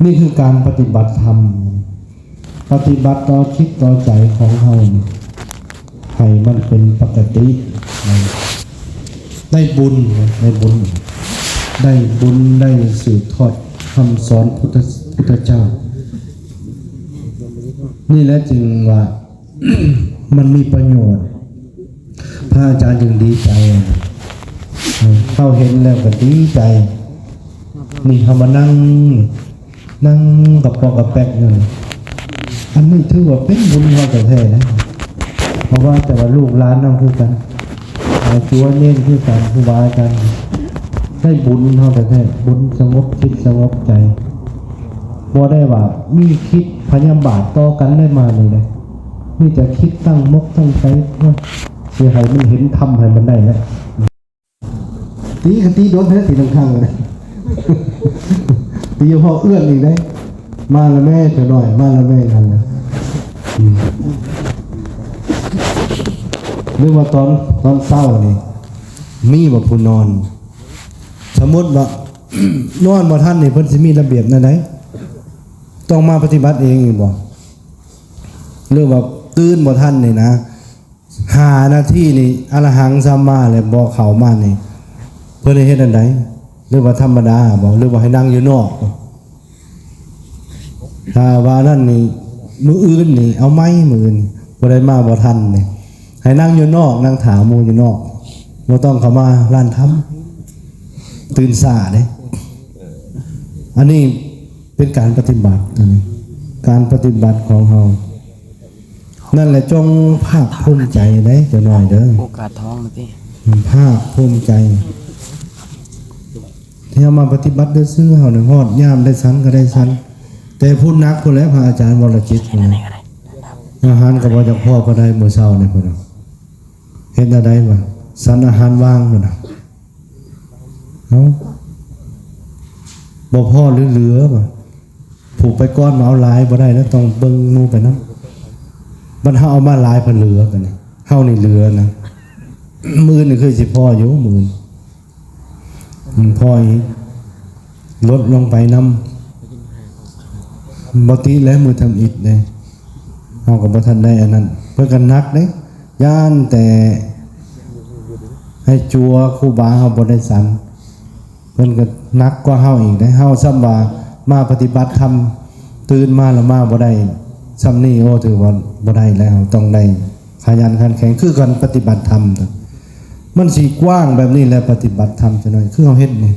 [SPEAKER 1] นี่คือการปฏิบัติธรรมปฏิบัติต่อจิตต่อใจของเราให้มันเป็นปกติได้บุญได้สืบทอดคำสอนพุทธเจ้านี่แหละจึงว่า มันมีประโยชน์พระอาจารย์จึงดีใจเข้าเห็นแล้วก็ดีใจนี่เขามานั่งกับปอกกับแป๊กอยู่อันนี้ถือว่าเป็นบุญเราแต่แท้นะเพราะว่าแต่ว่าลูกหลานนั่งคือกันจัวเน้นคือกันครูบาอาจารย์ได้บุญเราแต่แท้บุญสงบจิตสงบใจพอได้ว่ามีคิดพยาบาทต่อกันได้มาเลยนี่จะคิดตั้งมกตั้งใจว่าเสียหายมันเห็นทำให้มันได้แล้วตีโดนแพ้ตีข้างๆเลยตีพอเอื้อนอีกได้มาละแม่จะหน่อยมาละแม่ทันนะหรือว่าตอนเศร้านี่มีบ่ผู้นอนสมมติว่านอนบ่ท่านนี่เพิ่นสิมีระเบียบนั่นไหนต้องมาปฏิบัติเองอีกบ่หรือว่าตื่นบ่ท่านนี่นะ5 นาทีนี่อรหังสัมมาเลยบ่เข้ามานี่เพิ่นให้เฮ็ดอันใดหรือว่าธรรมดาบ่หรือว่าให้นั่งอยู่นอกถ้าว่านั่นนี่มื้ออื่นนี่เอาไม้มื้ออื่นบ่ได้มาบ่ทันนี่ให้นั่งอยู่นอกนั่งถามหมู่อยู่นอกบ่ต้องเข้ามาร้านทำตื่นสายเด้อันนี้เป็นการปฏิบัติอันนี้การปฏิบัติของเรานั่นแหละจงภาคภูมิใจได้จะหน่อยเด้อโอกาสท้องนะพี่ภาคภูมิใจที่เอามาปฏิบัติด้วยซื่อเฮาเนี่ยฮอดย่ามได้สันก็ได้สันแต่พูดนักพุ่นแล้วพระอาจารย์วรจิตอาหารก็บ่จักพอก็ได้มื้อเช้านี่พุ่นเฮ็ดได้บ่สันอาหารว่างพุ่นบ่พอหรือเหลือบ่ผูกไปก้อนมาเอาลายบ่ได้แล้วต้องเบิ่งหมู่ไปนำมันเอามาลายเพิ่นเหลือกันนี่เฮานี่เหลือนะมื้อนี่เคยสิพออยู่มื้อพออีกลดลงไปนำบ่ติแล้วมือทำอิฐเด้เฮาก็บ่ทันได้อันนั้นเพิ่นก็นักเด้ย่านแต่ให้จัวครูบาเฮาบ่ได้สันเพิ่นก็นักกว่าเฮาอีกได้เฮาซ้ำว่ามาปฏิบัติธรรมตื่นมาแล้วมาบ่ได้ซ้ำนี่โอ้ถือว่าบ่ได้แล้วต้องได้ขยันขันแข็งคือการปฏิบัติธรรมมันสิกว้างแบบนี้แหละปฏิบัติธรรมจังได๋คือเฮาเฮ็ดนี่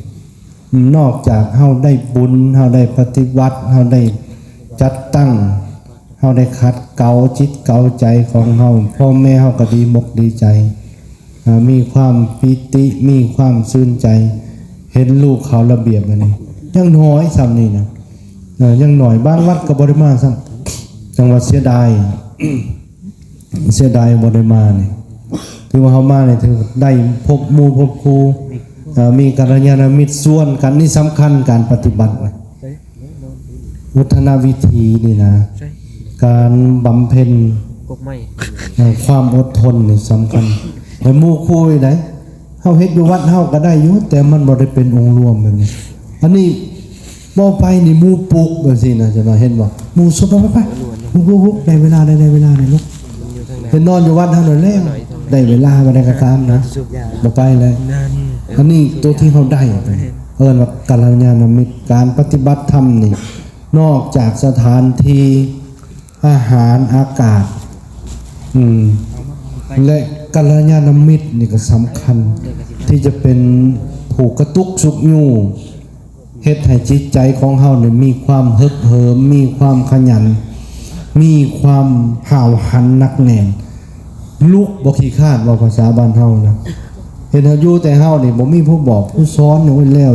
[SPEAKER 1] นอกจากเฮาได้บุญเฮาได้ปฏิบัติเฮาได้จัดตั้งเฮาได้ขัดเกลาจิตเกลาใจของเฮาพ่อแม่เฮาก็ดีมกดีใจมีความปิติมีความชื่นใจเห็นลูกเขาระเบียบอันนี้ยังน้อยซ้ำนี่นะยังหน่อยบ้านวัดก็บ่ได้มาซ้ำ จังหวัดเสียดาย เสียดายบ่ได้มานี่ถือว่าเฮามานี่ถือได้พบหมู่พบครูมีกัลยาณมิตรส่วนกันนี่สำคัญการปฏิบัติวัฒนวิธีนี่นะการบำเพ็ญความอดทนนี่สำคัญแต่หมู่ครูไหนเฮาเฮ็ดอยู่วัดเฮาก็ได้อยู่แต่มันบ่ได้เป็นองค์รวมแบบนี้อันนี้บ่ไปนี่หมู่ปลุกจังซี่นะจะมาเห็นบ่หมู่สุบไปลุกได้เวลาได้เวลาได้ลุกเป็นนอนอยู่วัดเฮานั่นแหละได้เวลาบ่ได้ก็ตามนะบ่ไปเลยอันนี้ตัวที่เฮาได้ว่ากัลยาณมิตรการปฏิบัติธรรมนี่นอกจากสถานที่อาหารอากาศและกัลยาณมิตรนี่ก็สำคัญที่จะเป็นผูกกระตุกสุกยู่เฮ็ดให้จิตใจของเฮาเนี่ยมีความฮึกเหิมมีความขยันมีความห่าวหันหนักแน่นลุกบ่ขี้คร้านว่าภาษาบ้านเฮานะเห็นเฮาอยู่แต่เฮานี่บ่มีผู้บอกผู้สอนไว้แล้ว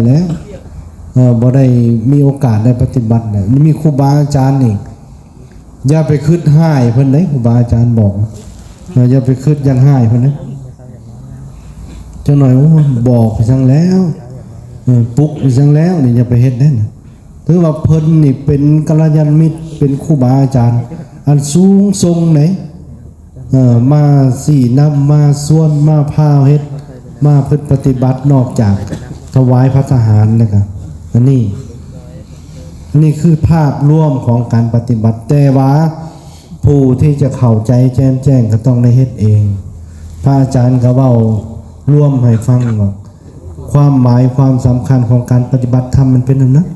[SPEAKER 1] บ่ได้มีโอกาสได้ปฏิบัติเนี่ยมีครูบาอาจารย์นี่อย่าไปคิดห้ายเพิ่นเด้ครูบาอาจารย์บอกอย่าไปคิดยังห้ายเพิ่นเด้จังหน่อยบอกไปจังแล้วปลุกไปจังแล้วนี่อย่าไปเฮ็ดได้นะถือว่าเพิ่นนี่เป็นกัลยาณมิตรเป็นครูบาอาจารย์อันสูงทรงไหนมาสี่นำมาส่วนมาพาเฮ็ดมาพึ่งปฏิบัตินอกจากถวายพระทหารนะครับอันนี้คือภาพรวมของการปฏิบัติแต่ว่าผู้ที่จะเข้าใจแจ้งก็ต้องได้เฮ็ดเองพระอาจารย์ก็เว้าร่วมให้ฟังว่าความหมายความสำคัญของการปฏิบัติธรรมมันเป็นนั้น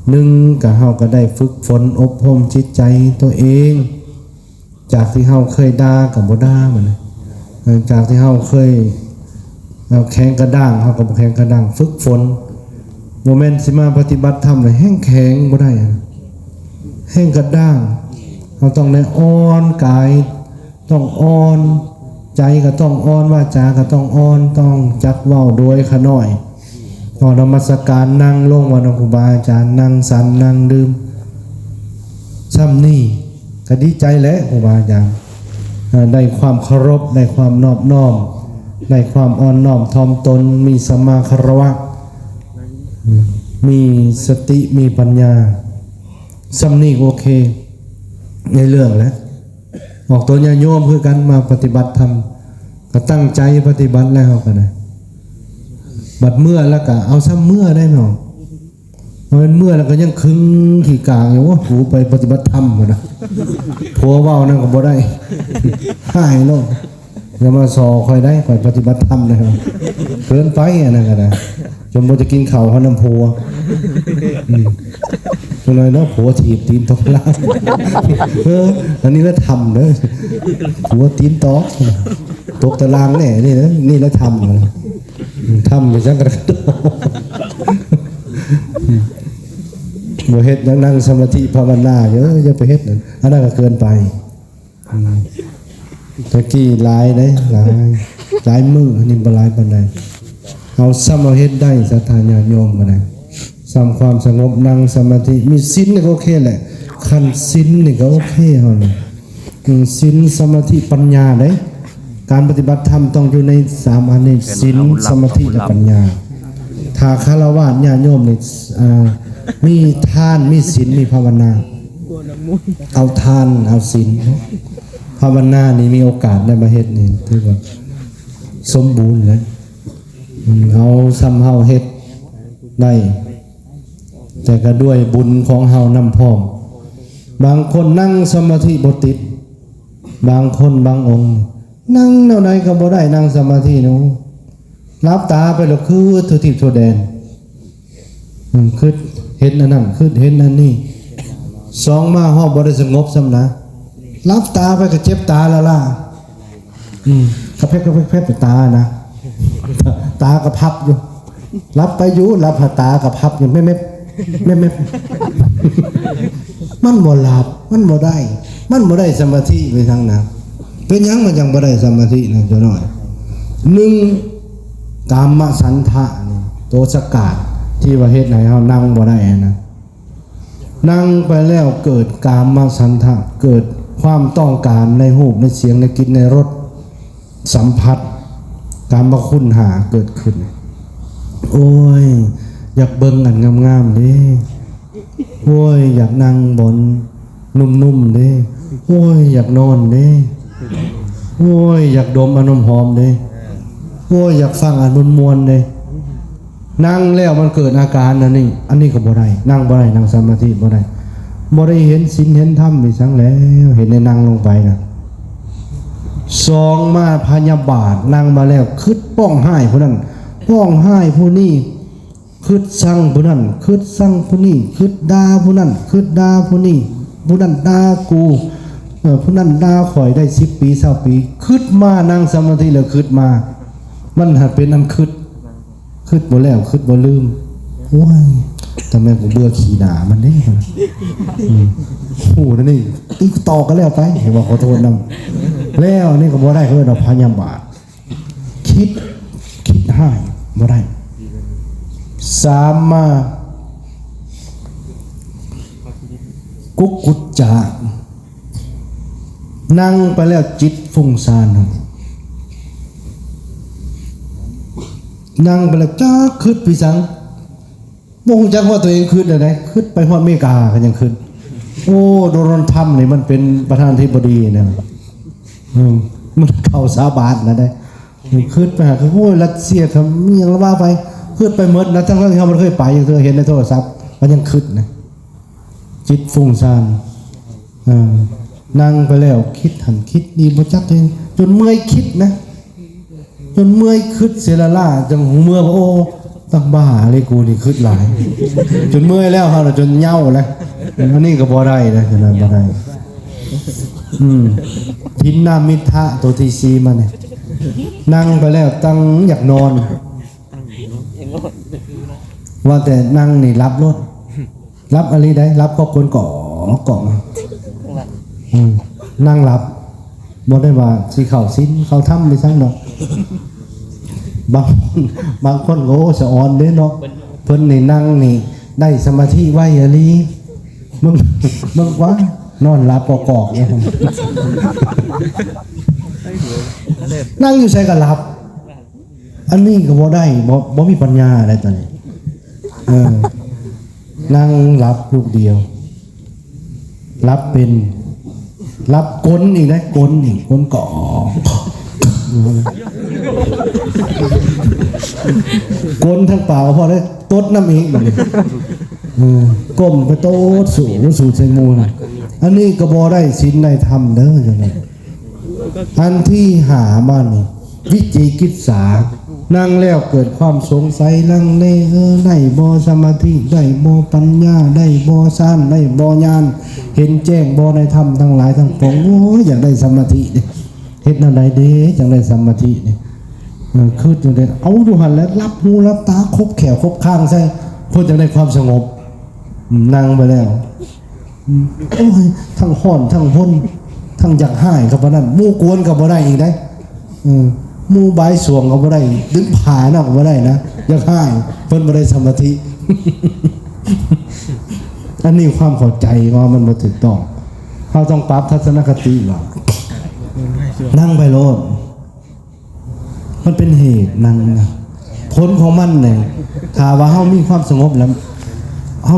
[SPEAKER 1] หนึ่งก็เฮาก็ได้ฝึกฝนอบรมจิตใจตัวเองจากที่เฮาเคยด่ากับบ่ด่ามันจากที่เฮาเคยแข็งกระด้างเฮาก็บ่แข็งกระด้างฝึกฝนบ่แม่นสิมาปฏิบัติธรรมแล้วแห้งแข็งบ่ได้แห้งกระด้างเฮาต้องได้อ่อนกายต้องอ่อนใจก็ต้องอ่อนวาจาก็ต้องอ่อนต้องจักเว้าโดยขะน้อยพอนมัสการนั่งลงวันครูบาอาจารย์นั่งสันนั่งดื่มซ้ำนี่ก็ดีใจแล้วครูบาอาจารย์ได้ความเคารพได้ความนอบน้อมได้ความอ่อนน้อมถ่อมตนมีสัมมาคารวะมีสติมีปัญญาซ้ำนี่โอเคในเรื่องแล้วออกตัวญาโยมคือกันมาปฏิบัติธรรมก็ตั้งใจปฏิบัติแล้วก็ได้บัดเมื่อแล้วก็เอาซ้ำเมื่อได้ไหมมันเมื่อแล้วก็ยังคึงขี่กางอยู่ว่าหูไปปฏิบัติธรรมนะผัวเว้านั่นก็บ่ได้หายโลกอย่ามาสอคอยได้คอยปฏิบัติธรรมนะครับเกินไปนั่นก็ได้จนบ่จะกินข้าวเขาน้ำผัวจนเลยเนาะผัวถีบตีนตกล่างอันนี้แล้วทำเด้อผัวตีนตอกตกตารางแน่นี่นะนี่แล้วทำไปจังกระโดดบ่เฮ็ดนั่งสมาธิภาวนาเยอะจะไปเฮ็ดนั่นอันนั้นก็เกินไปตะกี้หลายเด้หลายมือนี่บ่หลายปานใดเอาซ้ำเอาเฮ็ดได้ศรัทธาญาติโยมก็ได้ซ้ำความสงบนั่งสมาธิมีศีลนี่ก็โอเคแหละคันศีลนี่ก็โอเคเฮานี่ศีลสมาธิปัญญาเด้การปฏิบัติธรรมต้องอยู่ใน3อันนี้ศีลสมาธิและปัญญาถ้าฆราวาสญาติโยมนี่มีทานมีศีลมีภาวนาเอาทานเอาศีลภาวนานี่มีโอกาสได้มาเฮ็ดนี่ถือว่าสมบูรณ์แล้วเอาซ้ำเฮาเฮ็ดได้แต่ก็ด้วยบุญของเฮานำพร้อมบางคนนั่งสมาธิบ่ติดบางคนบางองค์นั่งแนวไหนก็บ่ได้นั่งสมาธิเนาะรับตาไปแล้วคือทุทิพย์ทั่วแดนคือเห็นอันนั้นคือเห็นอันนี้สองมาฮอบบ่ได้สงบซ้ำนะรับตาไปก็เจ็บตาแล้วล่ะกระเพกไปตานะตากระพับอยู่รับไปอยู่รับตากระพับอยู่ไม่มันบ่หลับมันบ่ได้สมาธิไปทางนั้นเป็นยังมันยังบ่ได้สมาธินะเจ้าน้อย1กามสันทะนี่โตสกาดที่ว่าเฮ็ดให้เฮานั่งบ่ได้นะ นั่งไปแล้วเกิดกามฉันทะเกิดความต้องการในรูปในเสียงในกลิ่นในรสสัมผัสการมาคุณหาเกิดขึ้นโอ้ยอยากเบิ่งอันงามๆเด้โอ้ยอยากนั่งบนนุ่มๆเด้โอ้ยอยากนอนเด้โอ้ยอยากดมอารมณ์หอมเด้โอ้ยอยากฟังอันมวลๆเด้นั่งแล้วมันเกิดอาการอันนี้ก็บ่ได้นั่งบ่ได้นั่งสมาธิบ่ได้เห็นศีลเห็นธรรมไปสังแล้วเห็นในนั่งลงไปนะสองมาพยาบาทนั่งมาแล้วคิดป้องให้ผู้นั้นป้องให้ผู้นี้คิดสั่งผู้นั้นคิดสั่งผู้นี้คิดด่าผู้นั้นคิดด่าผู้นี้ผู้นั้นด่ากูผู้นั้นด่าข่อยได้10 ปี20 ปีคิดมานั่งสมาธิแล้วคิดมามันหัดเป็นอันคิดบ่แล้วคิดบ่ลืมโอ้ยทำไมผมเบื่อขี่หนามันนี่โอ้นั่นนี่ตีต่อกันแล้วไปเห็นว่าขอโทษนำแล้วนี่ก็บ่ได้คือเราพยายามคิดให้บ่ได้สามมากุกุจจานั่งไปแล้วจิตฟุ้งซ่านนั่งไปแล้วจ้าคิดไปสังบ่ฮู้จักว่าตัวเองคิดได้คิดไปฮอดอเมริกาก็ยังคิดโอ้โดนทำนี่มันเป็นประธานาธิบดีนะมันเข้าสาบานนะได้คิดไปหาโอ้ยรัสเซียทำมีหยังละว่าไปคิดไปหมดนะทั้งที่เฮาบ่เคยไปอย่างเธอเห็นในโทรศัพท์มันยังคิดนะจิตฟุ้งซ่านนั่งไปแล้วคิดหันคิดนี่บ่จักตัวเองจนเมื่อยคิดนะจนเมื่อยคิดเสียละล่าจังหูเมื่อโอ้ตั้งบ้าเลยกูนี่คิดหลายจนเมื่อยแล้วเฮาจนเหย้าแล้วอันนี้ก็บ่ได้นะฉะนั้นบ่ได้ทินนามิทะตัวที่4มาเนี่ยนั่งไปแล้วตั้งอยากนอนว่าแต่นั่งนี่รับรถรับอะไรได้รับก็คนเกาะนั่งรับบ่ได้ว่าสิเข้าศีลเข้าธรรมไปซั่งดอกบางคนโง่สะอ่อนเด้เนาะเพิ่นนี่นั่งนี่ได้สมาธิไว้อะลีมึงว่านอนหลับกอกๆเนี่ยนั่งอยู่ใส่ก็หลับอันนี้ก็บ่ได้บ่มีปัญญาอะไรตอนนี้นั่งหลับลูกเดียวหลับเป็นหลับกลอีกนะกลอีกกลเกาะกลทั้งเปล่าพอได้ตดน้ำอีกแบบนี้ก้มไปโต๊ดสู่ใส่มูนะอันนี้ก็บ่ได้ศีลได้ธรรมเด้อจังได๋อันที่หามานี่วิจิกิจฉานั่งแล้วเกิดความสงสัยลังเลได้บ่สมาธิได้บ่ปัญญาได้บ่ฌานได้บ่ญาณเห็นแจ้งบ่ในธรรมทั้งหลายทั้งปวงโอ้ยอยากได้สมาธิเฮ็ดแนวใดเด้จังได้สมาธินี่คือจังได้เอาดูหันแล้วรับหูรับตาครบแขวครบข้างใช่เพื่อจังได้ความสงบนั่งไปแล้วโอ้ยทั้งห้อนทั้งห้นทั้งอยากหายกับบ่นั้นมู่กวนกับบ่ได้อีกได้มู่บายสวงกับบ่ได้ดึงผาน่ะก็บ่ได้นะอยากหายเพิ่นบ่ได้สมาธิอันนี้ความเข้าใจว่ามันบ่ถูกต้องเฮาต้องปรับทัศนคติว่านั่งไปโลดมันเป็นเหตุนั่งนะผลของมันเนี่ยถ้าว่าเฮามีความสงบแล้วเฮา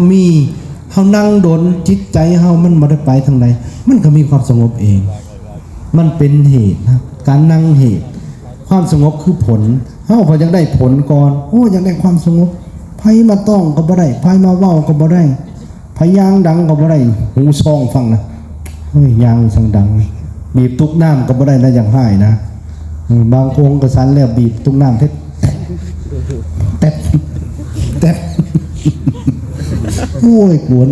[SPEAKER 1] นั่งโดนจิตใจเฮามันบ่ได้ไปทางใดมันก็มีความสงบเองมันเป็นเหตุนะการนั่งเหตุความสงบคือผลเฮาพออยากได้ผลก่อนโอ้อยากได้ความสงบไผมาต้องก็บ่ได้ไผมาเว้าก็บ่ได้ไผยางดังก็บ่ได้หูซ่องฟังนะเฮ้ยยางสังดังบีบตุกน้ำก็บ่ได้นะอย่างหายนะบางองค์ก็สันแล้วบีบตุกน้ำแตะโอ้ยกวน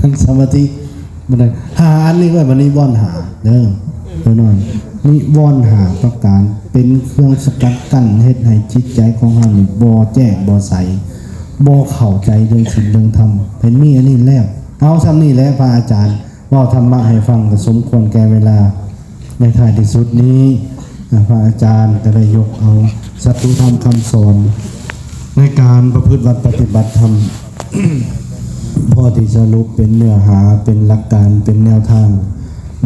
[SPEAKER 1] นั่งสมาธิมันได้หาอันนี้ไว้วันนี้ว่อนหาเด้อเดี๋ยวหน่อยนี่ว่อนหาประการเป็นเครื่องสกัดกั้นเฮ็ดให้จิตใจของเรานี่บ่แจ้งบ่ใสบ่เข้าใจเรื่องศีลเรื่องธรรมเป็นมีอันนี้แล้วเอาซ้ำนี่แหละพระอาจารย์ว่าธรรมะให้ฟังก็สมควรแก่เวลาในท้ายที่สุดนี้พระอาจารย์จะได้ยกเอาสัตตุธรรมคำสอนในการประพฤติวัดปฏิบัติธรรม พอที่สรุปเป็นเนื้อหาเป็นหลักการเป็นแนวทาง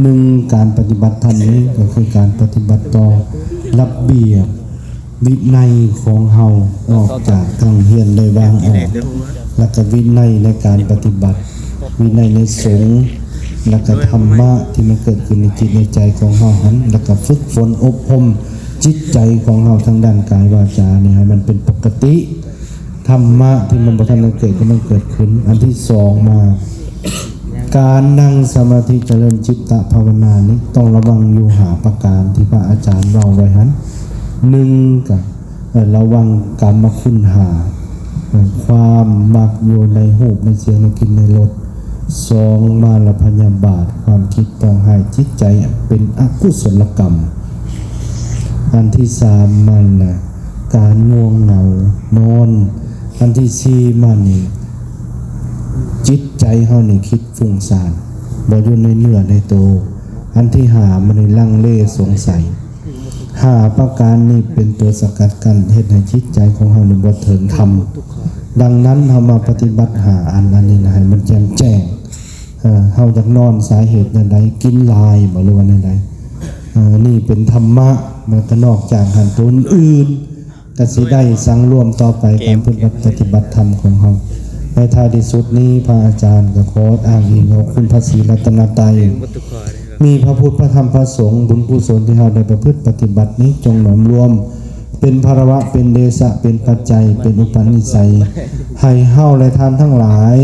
[SPEAKER 1] หนึ่งการปฏิบัติธรรมนี้ก็คือการปฏิบัติต่อระเบียบวินัยของเฮานอกจากทางเฮียนได้วางออกแล้วก็วินัยในการปฏิบัติวินัยในสงฆ์แล้วก็ธรรมะที่มันเกิดขึ้นในจิตในใจของเฮาหันแล้วก็ฝึกฝนอบรมจิตใจของเฮาทางด้านกายวาจาเนี่ยให้มันเป็นปกติธรรมะที่มันบ่ทันได้เกิดก็มันเกิดขึ้นอันที่สองมาการนั่งสมาธิเจริญจิตตภาวนานี้ต้องระวังอยู่หาประการที่พระอาจารย์เล่าไว้หันหนึ่งกับระวังกรรมคุณหาความมักอยู่ในหูปในเสียงในกลิ่นในรสสองมาลพยาบาทความคิดปองหายจิตใจเป็นอกุศลกรรมอันที่สามมันนะการง่วงเหงานอนอันที่สี่มันจิตใจเฮานี่คิดฟุ้งซ่านบ่อยู่ในเนื้อในตัวอันที่ห้ามันในลังเลสงสัยห้าประการนี้เป็นตัวสกัดกั้นเฮ็ดให้จิตใจของเฮานี่บ่ถึงธรรมดังนั้นเฮามาปฏิบัติหาอันนี้นะให้มันแจ่มแจ้งเฮาจักนอนสาเหตุใดกินลายบ่รู้ว่าใดนี่เป็นธรรมะมันก็นอกจากหันตัวอื่นก็สิได้สังรวมต่อไปการปฏิบัติธรรมของเฮาในท้ายที่สุดนี้พระอาจารย์ก็ขออ้างอิงเอาคุณพระศรีรัตนตรัยมีพระพุทธพระธรรมพระสงฆ์บุญกุศลที่เฮาได้ประพฤติปฏิบัตินี้จงหลอมรวมเป็นภารวะเป็นเดชะเป็นปัจจัยเป็นอุปนิสัยให้เฮาและท่านทั้งหลาย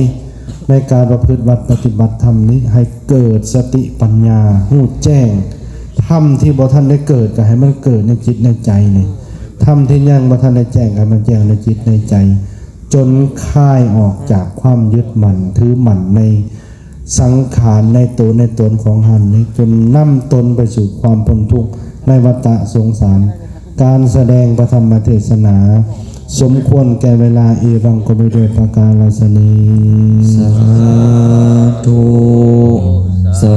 [SPEAKER 1] ในการประพฤติวัดปฏิบัติธรรมนี้ให้เกิดสติปัญญาหูแจ้งธรรมที่บ่ทันได้เกิดก็ให้มันเกิดในจิตในใจนี่ธรรมที่ยังบ่ทันได้แจ้งให้มันแจ้งในจิตในใจจนคลายออกจากความยึดมั่นถือมั่นในสังขารในตัวในตนของหันนี้จนนำตนไปสู่ความพ้นทุกข์ในวัฏสงสารการแสดงพระธรรมเทศนาสมควรแก่เวลาเอวังก็ไม่ด้วยประการศนีสาธุสา